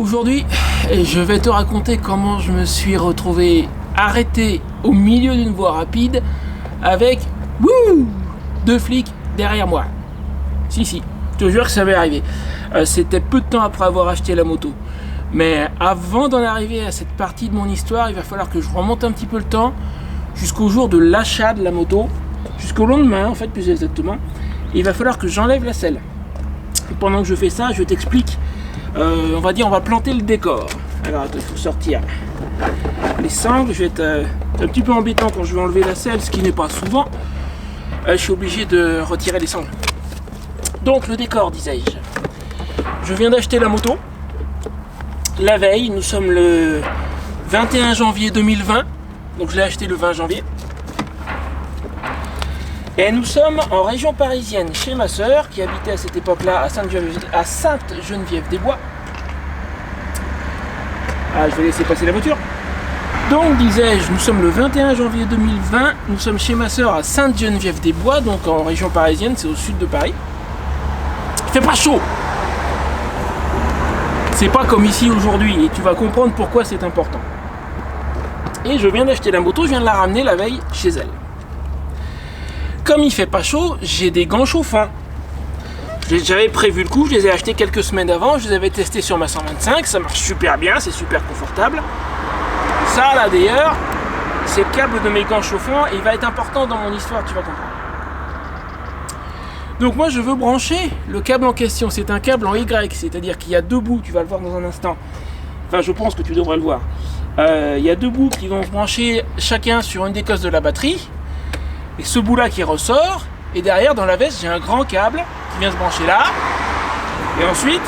Aujourd'hui, je vais te raconter comment je me suis retrouvé arrêté au milieu d'une voie rapide avec deux flics derrière moi. Si, je te jure que ça m'est arrivé. C'était peu de temps après avoir acheté la moto. Mais avant d'en arriver à cette partie de mon histoire, il va falloir que je remonte un petit peu le temps jusqu'au jour de l'achat de la moto, jusqu'au lendemain en fait plus exactement. Il va falloir que j'enlève la selle. Et pendant que je fais ça, je t'explique. On va planter le décor. Alors attends, il faut sortir les sangles. Je vais être un petit peu embêtant quand je vais enlever la selle, ce qui n'est pas souvent. Je suis obligé de retirer les sangles. Donc le décor, disais-je. Je viens d'acheter la moto. La veille, nous sommes le 21 janvier 2020. Donc je l'ai acheté le 20 janvier. Et nous sommes en région parisienne chez ma sœur qui habitait à cette époque-là à Sainte-Geneviève-des-Bois. Ah, je vais laisser passer la voiture. Donc, disais-je, nous sommes le 21 janvier 2020. Nous sommes chez ma sœur à Sainte-Geneviève-des-Bois, donc en région parisienne, c'est au sud de Paris. Il fait pas chaud. C'est pas comme ici aujourd'hui, et tu vas comprendre pourquoi c'est important. Et je viens d'acheter la moto, je viens de la ramener la veille chez elle. Comme il fait pas chaud, j'ai des gants chauffants. J'avais prévu le coup, je les ai achetés quelques semaines avant, je les avais testés sur ma 125, ça marche super bien, c'est super confortable. Ça là d'ailleurs, c'est le câble de mes gants chauffants et il va être important dans mon histoire, tu vas comprendre. Donc moi je veux brancher le câble en question, c'est un câble en Y, c'est-à-dire qu'il y a deux bouts, tu vas le voir dans un instant. Enfin je pense que tu devrais le voir. Il y a deux bouts qui vont se brancher chacun sur une des cosses de la batterie. Et ce bout là qui ressort, et derrière dans la veste j'ai un grand câble qui vient se brancher là, et ensuite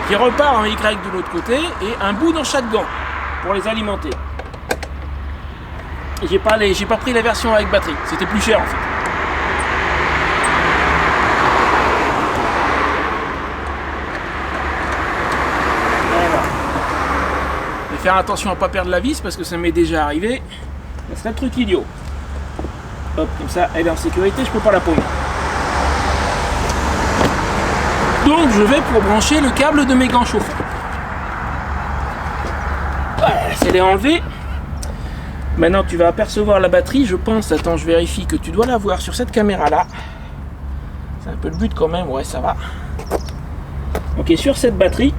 qui repart en Y de l'autre côté, et un bout dans chaque gant pour les alimenter. Et j'ai pas pris la version avec batterie, c'était plus cher en fait. Voilà. Je vais faire attention à pas perdre la vis parce que ça m'est déjà arrivé. Ça serait le truc idiot. Hop, comme ça, elle est en sécurité, je peux pas la paumer. Donc je vais pour brancher le câble de mes gants chauffants. Voilà, c'est enlevé. Maintenant tu vas apercevoir la batterie, je pense, attends, je vérifie que tu dois la voir sur cette caméra là. C'est un peu le but quand même, ouais ça va. Ok, sur cette batterie.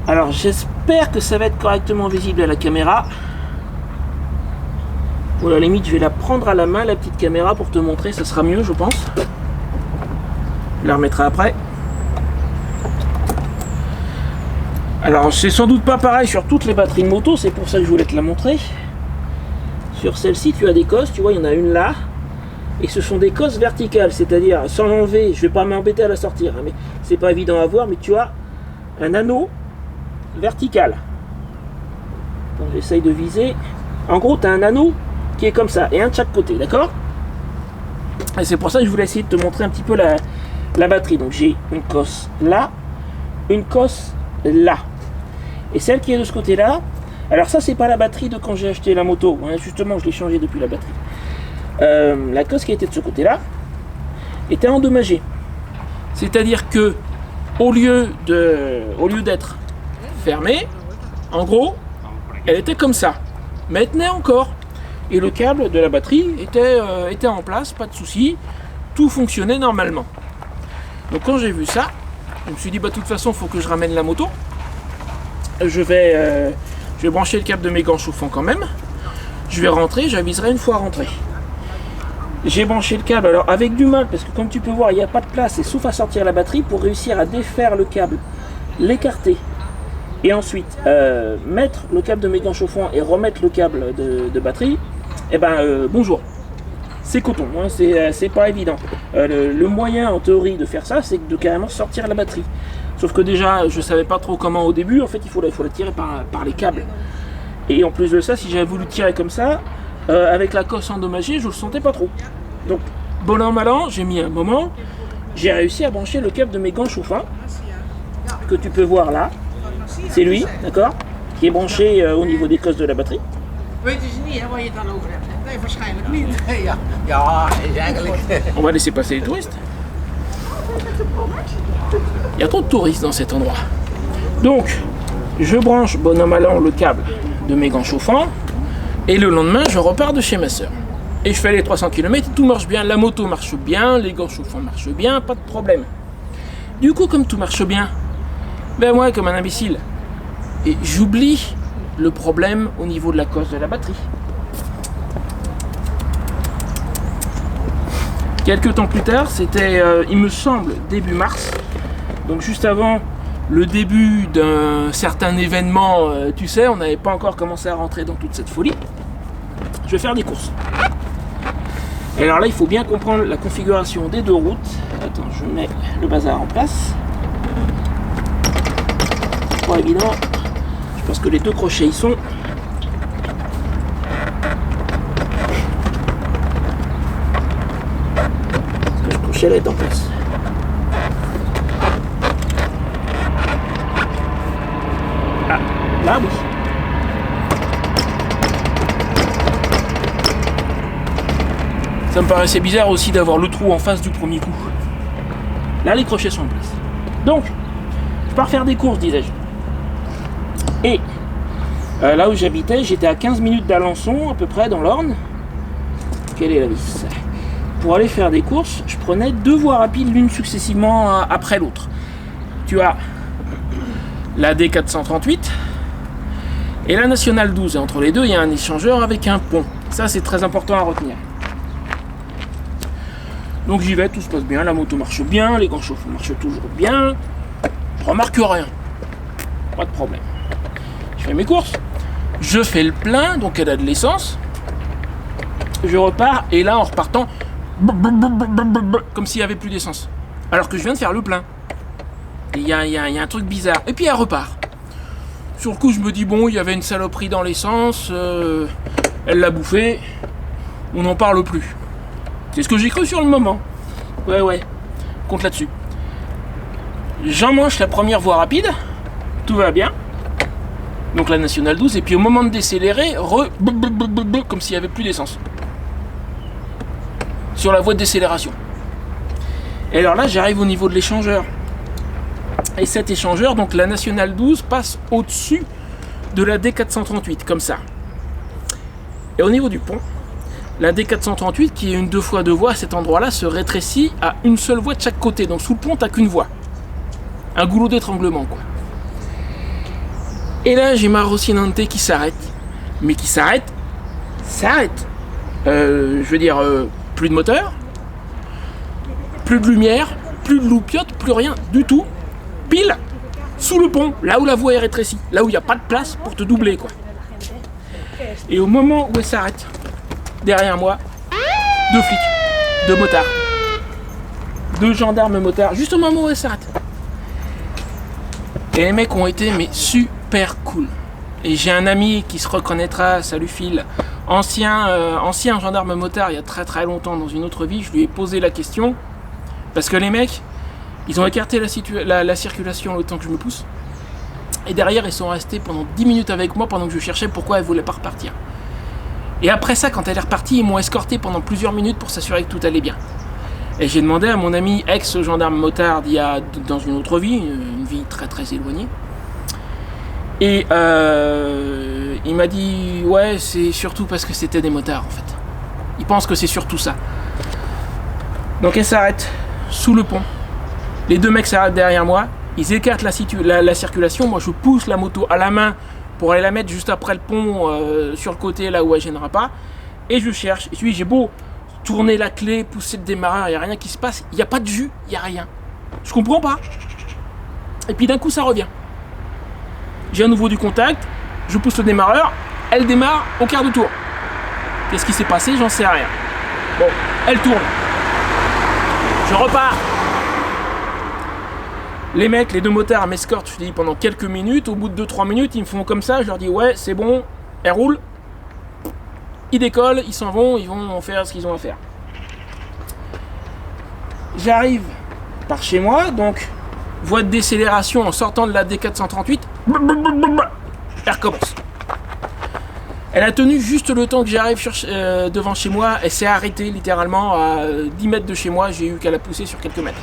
Alors j'espère que ça va être correctement visible à la caméra. Ou à la limite je vais la prendre à la main la petite caméra pour te montrer, ça sera mieux je pense. Je la remettrai après. Alors c'est sans doute pas pareil sur toutes les batteries de moto, c'est pour ça que je voulais te la montrer. Sur celle-ci tu as des cosses, tu vois il y en a une là. Et ce sont des cosses verticales, c'est-à-dire sans l'enlever, je vais pas m'embêter à la sortir, hein, mais c'est pas évident à voir, mais tu as un anneau vertical. Donc j'essaye de viser. En gros tu as un anneau qui est comme ça, et un de chaque côté, d'accord? Et c'est pour ça que je voulais essayer de te montrer un petit peu la batterie. Donc j'ai une cosse là, une cosse là. Et celle qui est de ce côté-là, alors ça c'est pas la batterie de quand j'ai acheté la moto, hein, justement je l'ai changé depuis la batterie. La cosse qui était de ce côté-là était endommagée. C'est-à-dire que au lieu d'être fermée, en gros, elle était comme ça. Mais elle tenait encore. Et le câble de la batterie était en place, pas de souci, tout fonctionnait normalement. Donc quand j'ai vu ça, je me suis dit bah de toute façon il faut que je ramène la moto. Je vais brancher le câble de mes gants chauffants quand même. Je vais rentrer, j'aviserai une fois rentré. J'ai branché le câble alors avec du mal parce que comme tu peux voir il n'y a pas de place et sauf à sortir la batterie pour réussir à défaire le câble, l'écarter. Et ensuite mettre le câble de mes gants chauffants et remettre le câble de batterie, et bonjour, c'est coton, hein, c'est pas évident. Le moyen en théorie de faire ça, c'est de carrément sortir la batterie. Sauf que déjà, je savais pas trop comment au début, en fait il faut la tirer par les câbles. Et en plus de ça, si j'avais voulu tirer comme ça, avec la cosse endommagée, je le sentais pas trop. Donc, bon an mal an, j'ai mis un moment, j'ai réussi à brancher le câble de mes gants chauffants, que tu peux voir là. C'est lui, d'accord, qui est branché au niveau des cosses de la batterie. On va laisser passer les touristes. Il y a trop de touristes dans cet endroit. Donc, Je branche, bonhomme allant, le câble de mes gants chauffants. Et le lendemain, je repars de chez ma soeur. Et je fais les 300 km, tout marche bien. La moto marche bien, les gants chauffants marchent bien, pas de problème. Du coup, comme tout marche bien, ben moi, comme un imbécile, et j'oublie le problème au niveau de la cosse de la batterie. Quelques temps plus tard, c'était, il me semble, début mars, donc juste avant le début d'un certain événement, tu sais, on n'avait pas encore commencé à rentrer dans toute cette folie. Je vais faire des courses. Et alors là, il faut bien comprendre la configuration des deux routes. Attends, je mets le bazar en place. Pas évident. Je pense que les deux crochets y sont. Le crochet là est en place. Ah, là oui. Ça me paraissait bizarre aussi d'avoir le trou en face du premier coup. Là, les crochets sont en place. Donc, je pars faire des courses, disais-je. Et là où j'habitais, j'étais à 15 minutes d'Alençon, à peu près, dans l'Orne. Quelle est la vis? Pour aller faire des courses, je prenais deux voies rapides, l'une successivement après l'autre. Tu as la D438 et la Nationale 12. Et entre les deux, il y a un échangeur avec un pont. Ça, c'est très important à retenir. Donc j'y vais, tout se passe bien, la moto marche bien, les gants chauffants marchent toujours bien. Je remarque rien. Pas de problème. Je fais mes courses, je fais le plein, donc elle a de l'essence. Je repars, et là en repartant, comme s'il n'y avait plus d'essence. Alors que je viens de faire le plein. Il y a un truc bizarre. Et puis elle repart. Sur le coup, je me dis, bon, il y avait une saloperie dans l'essence, elle l'a bouffé, on n'en parle plus. C'est ce que j'ai cru sur le moment. Ouais, compte là-dessus. J'emmanche la première voie rapide, tout va bien. Donc la Nationale 12, et puis au moment de décélérer, comme s'il n'y avait plus d'essence. Sur la voie de décélération. Et alors là, j'arrive au niveau de l'échangeur. Et cet échangeur, donc la Nationale 12, passe au-dessus de la D438, comme ça. Et au niveau du pont, la D438, qui est une 2x2 voies, à cet endroit-là, se rétrécit à une seule voie de chaque côté. Donc sous le pont, t'as qu'une voie. Un goulot d'étranglement, quoi. Et là, j'ai ma Rocinante qui s'arrête. Mais qui s'arrête. Je veux dire, plus de moteur, plus de lumière, plus de loupiote, plus rien du tout. Pile sous le pont, là où la voie est rétrécie, là où il n'y a pas de place pour te doubler, quoi. Et au moment où elle s'arrête, derrière moi, deux flics, deux motards, deux gendarmes motards, juste au moment où elle s'arrête. Et les mecs ont été mais super cool. Et j'ai un ami qui se reconnaîtra, salut Phil, ancien gendarme motard il y a très très longtemps dans une autre vie. Je lui ai posé la question parce que les mecs, ils ont écarté la circulation le temps que je me pousse. Et derrière, ils sont restés pendant 10 minutes avec moi pendant que je cherchais pourquoi elle voulait pas repartir. Et après ça, quand elle est repartie, ils m'ont escorté pendant plusieurs minutes pour s'assurer que tout allait bien. Et j'ai demandé à mon ami ex-gendarme motard d'il y a dans une autre vie, une vie très très éloignée. Et il m'a dit, ouais, c'est surtout parce que c'était des motards en fait. Ils pensent que c'est surtout ça. Donc elle s'arrête sous le pont. Les deux mecs s'arrêtent derrière moi. Ils écartent la circulation. Moi, je pousse la moto à la main pour aller la mettre juste après le pont sur le côté, là où elle ne gênera pas. Et je cherche. Et puis, j'ai beau tourner la clé, pousser le démarreur, il n'y a rien qui se passe. Il n'y a pas de jus, il n'y a rien. Je comprends pas. Et puis d'un coup, ça revient. J'ai à nouveau du contact. Je pousse le démarreur. Elle démarre au quart de tour. Qu'est-ce qui s'est passé? J'en sais rien. Bon, elle tourne. Je repars. Les mecs, les deux motards m'escortent, je dis, pendant quelques minutes. Au bout de 2-3 minutes, ils me font comme ça. Je leur dis, ouais, c'est bon, elle roule. Ils décollent, ils s'en vont, ils vont faire ce qu'ils ont à faire. J'arrive par chez moi, donc, voie de décélération en sortant de la D438. Elle recommence. Elle a tenu juste le temps que j'arrive devant chez moi. Elle s'est arrêtée littéralement à 10 mètres de chez moi. J'ai eu qu'à la pousser sur quelques mètres.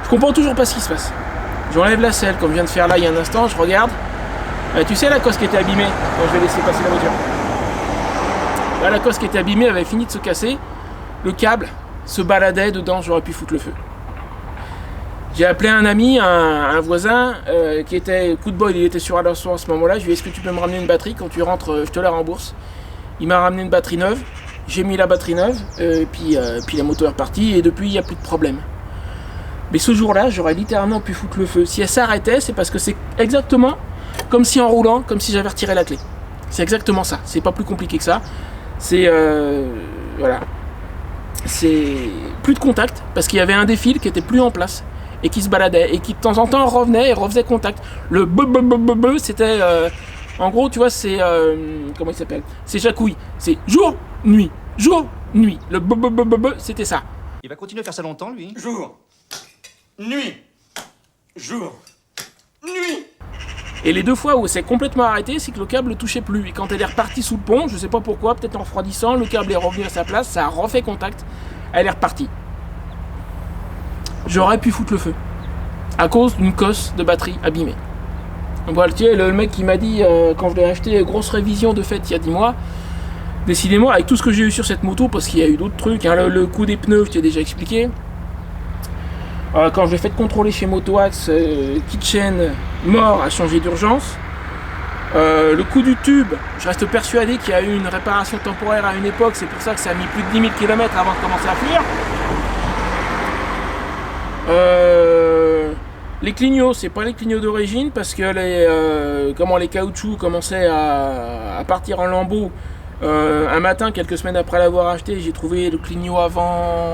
Je comprends toujours pas ce qui se passe. J'enlève la selle, comme je viens de faire là il y a un instant, je regarde. Tu sais la cosse qui était abîmée quand je vais laisser passer la voiture. Là, la cosse qui était abîmée avait fini de se casser. Le câble se baladait dedans, j'aurais pu foutre le feu. J'ai appelé un ami, un voisin, qui était, coup de bol, il était sur Alençon à ce moment-là. Je lui ai dit, est-ce que tu peux me ramener une batterie? Quand tu rentres, je te la rembourse. Il m'a ramené une batterie neuve. J'ai mis la batterie neuve, puis la moto est repartie, et depuis, il n'y a plus de problème. Mais ce jour-là, j'aurais littéralement pu foutre le feu. Si elle s'arrêtait, c'est parce que c'est exactement comme si en roulant, comme si j'avais retiré la clé. C'est exactement ça. C'est pas plus compliqué que ça. C'est... voilà. C'est plus de contact, parce qu'il y avait un des fils qui était plus en place, et qui se baladait, et qui de temps en temps revenait et refaisait contact. Le b c'était... en gros, tu vois, c'est... comment il s'appelle? C'est jacouille. C'est jour, nuit. Jour, nuit. Le b c'était ça. Il va continuer à faire ça longtemps, lui? Jour, nuit, jour, nuit. Et les 2 fois où c'est complètement arrêté, c'est que le câble ne touchait plus. Et quand elle est repartie sous le pont, je sais pas pourquoi, peut-être en refroidissant, le câble est revenu à sa place, ça a refait contact, elle est repartie. J'aurais pu foutre le feu. À cause d'une cosse de batterie abîmée. Voilà, tu sais, le mec qui m'a dit, quand je l'ai acheté, grosse révision de fait il y a 10 mois, décidément, avec tout ce que j'ai eu sur cette moto, parce qu'il y a eu d'autres trucs, hein, le coup des pneus, je t'ai déjà expliqué. Quand je l'ai fait contrôler chez Motoax, Kitchen, mort, a changé d'urgence. Le coup du tube, je reste persuadé qu'il y a eu une réparation temporaire à une époque, c'est pour ça que ça a mis plus de 10 000 km avant de commencer à fuir. Les clignots, c'est pas les clignots d'origine, parce que les caoutchoucs commençaient à partir en lambeaux. Un matin, quelques semaines après l'avoir acheté, j'ai trouvé le clignot avant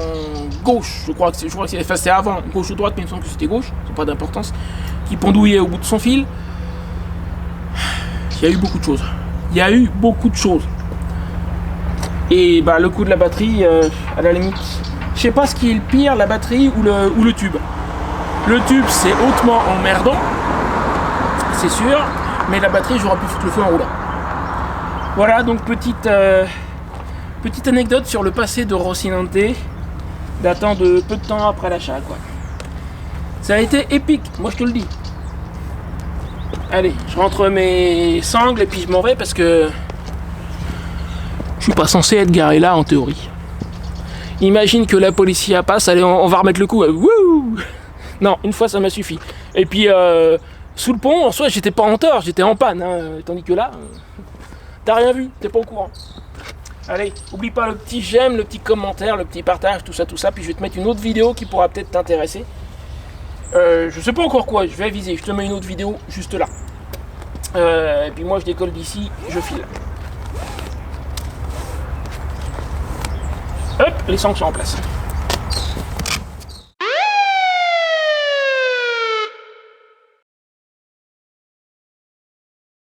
gauche, je crois que c'est avant, gauche ou droite, mais il me semble que c'était gauche, c'est pas d'importance, qui pendouillait au bout de son fil. Il y a eu beaucoup de choses. Et bah le coup de la batterie, à la limite, je sais pas ce qui est le pire, la batterie ou le tube. Le tube c'est hautement emmerdant, c'est sûr, mais la batterie j'aurais pu foutre le feu en roulant. Voilà, donc petite anecdote sur le passé de Rocinante, datant de peu de temps après l'achat, quoi. Ça a été épique, moi je te le dis. Allez, je rentre mes sangles et puis je m'en vais parce que je suis pas censé être garé là en théorie. Imagine que la police passe, allez, on va remettre le coup. Wouh! Non, une fois ça m'a suffi. Et puis sous le pont, en soi, j'étais pas en tort, j'étais en panne, hein, tandis que là. T'as rien vu, t'es pas au courant. Allez, oublie pas le petit j'aime, le petit commentaire, le petit partage, tout ça, puis je vais te mettre une autre vidéo qui pourra peut-être t'intéresser. Je sais pas encore quoi, je vais viser, je te mets une autre vidéo juste là. Et puis moi je décolle d'ici, je file. Hop, les sangles sont en place.